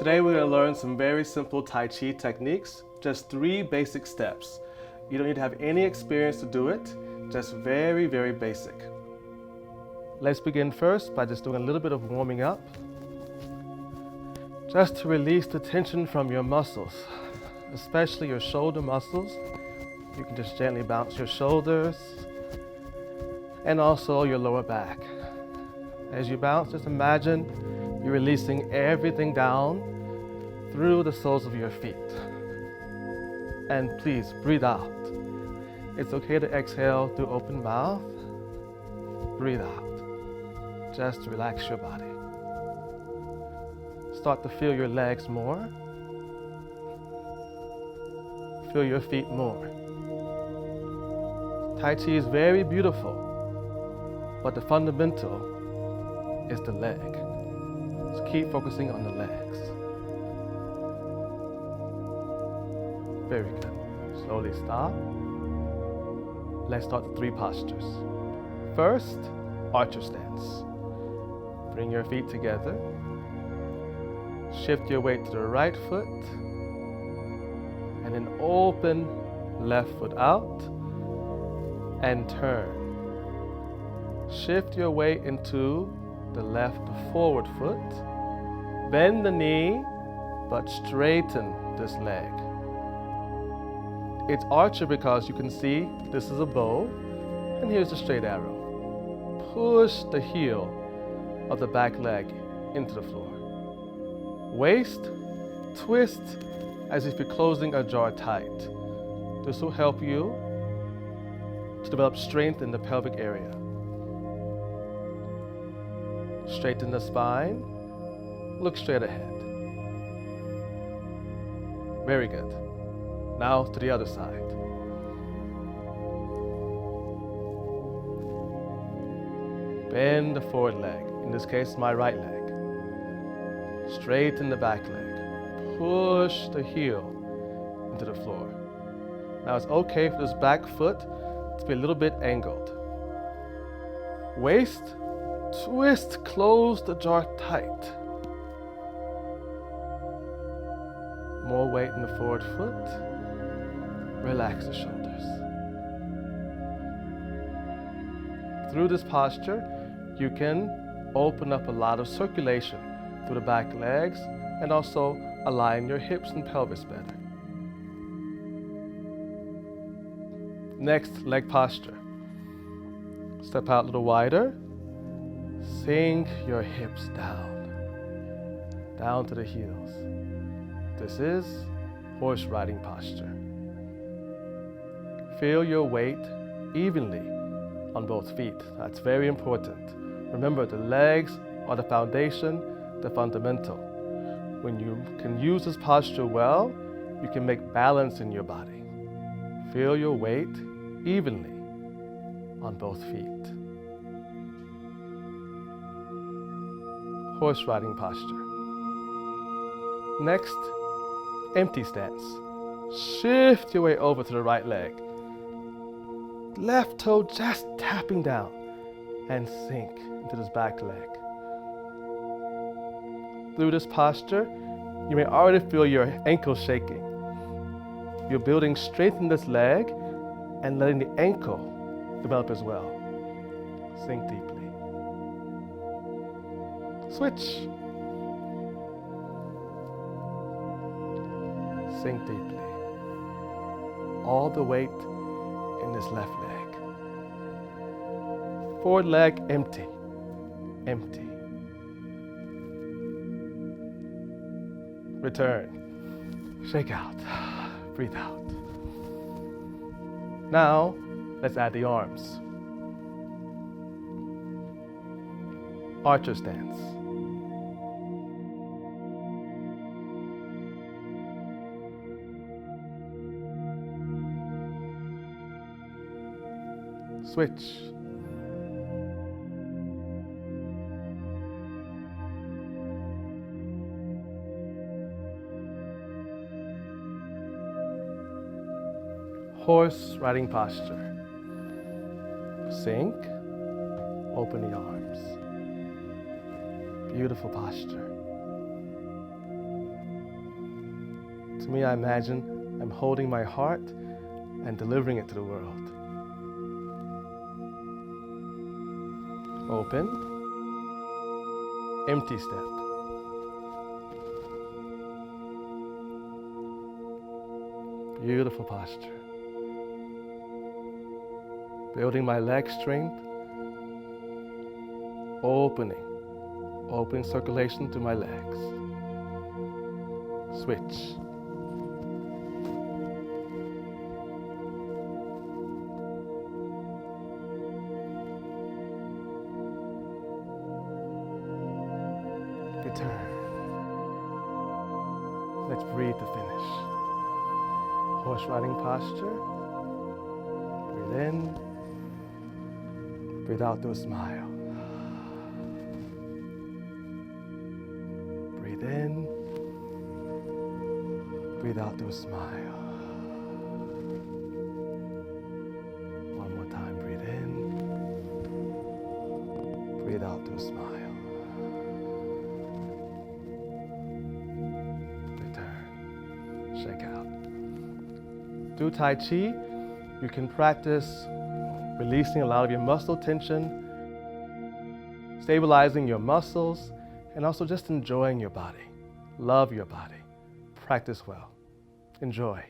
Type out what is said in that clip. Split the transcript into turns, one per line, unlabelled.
Today we're going to learn some very simple Tai Chi techniques, just 3 basic steps. You don't need to have any experience to do it, just very, very basic. Let's begin first by just doing a little bit of warming up, just to release the tension from your muscles, especially your shoulder muscles. You can just gently bounce your shoulders and also your lower back. As you bounce, just imagine you're releasing everything down through the soles of your feet. And please breathe out. It's okay to exhale through open mouth. Breathe out. Just relax your body. Start to feel your legs more. Feel your feet more. Tai Chi is very beautiful, but the fundamental is the leg. So keep focusing on the legs. Very good. Slowly stop. Let's start the 3 postures. First, archer stance. Bring your feet together. Shift your weight to the right foot. And then open left foot out. And turn. Shift your weight into the left forward foot. Bend the knee, but straighten this leg. It's archer because you can see this is a bow, and here's the straight arrow. Push the heel of the back leg into the floor. Waist, twist as if you're closing a jar tight. This will help you to develop strength in the pelvic area. Straighten the spine. Look straight ahead. Very good. Now to the other side. Bend the forward leg, in this case my right leg. Straighten the back leg. Push the heel into the floor. Now it's okay for this back foot to be a little bit angled. Waist, twist, close the jaw tight. More weight in the forward foot. Relax the shoulders. Through this posture, you can open up a lot of circulation through the back legs and also align your hips and pelvis better. Next, leg posture. Step out a little wider. Sink your hips down to the heels. This is horse riding posture. Feel your weight evenly on both feet. That's very important. Remember, the legs are the foundation, the fundamental. When you can use this posture well, you can make balance in your body. Feel your weight evenly on both feet. Horse riding posture. Next, empty stance. Shift your way over to the right leg. Left toe just tapping down and sink into this back leg. Through this posture, you may already feel your ankle shaking. You're building strength in this leg and letting the ankle develop as well. Sink deeply. Switch. Sink deeply. All the weight in this left leg. Forward leg empty. Empty. Return. Shake out. Breathe out. Now, let's add the arms. Archer stance. Switch. Horse riding posture. Sink, open the arms. Beautiful posture. To me, I imagine I'm holding my heart and delivering it to the world. Open. Empty step. Beautiful posture. Building my leg strength. Opening circulation to my legs. Switch. Return. Let's breathe to finish. Horse riding posture. Breathe in. Breathe out through a smile. Breathe in. Breathe out through a smile. One more time. Breathe in. Breathe out through a smile. Shake out. Through Tai Chi, you can practice releasing a lot of your muscle tension, stabilizing your muscles, and also just enjoying your body. Love your body. Practice well. Enjoy.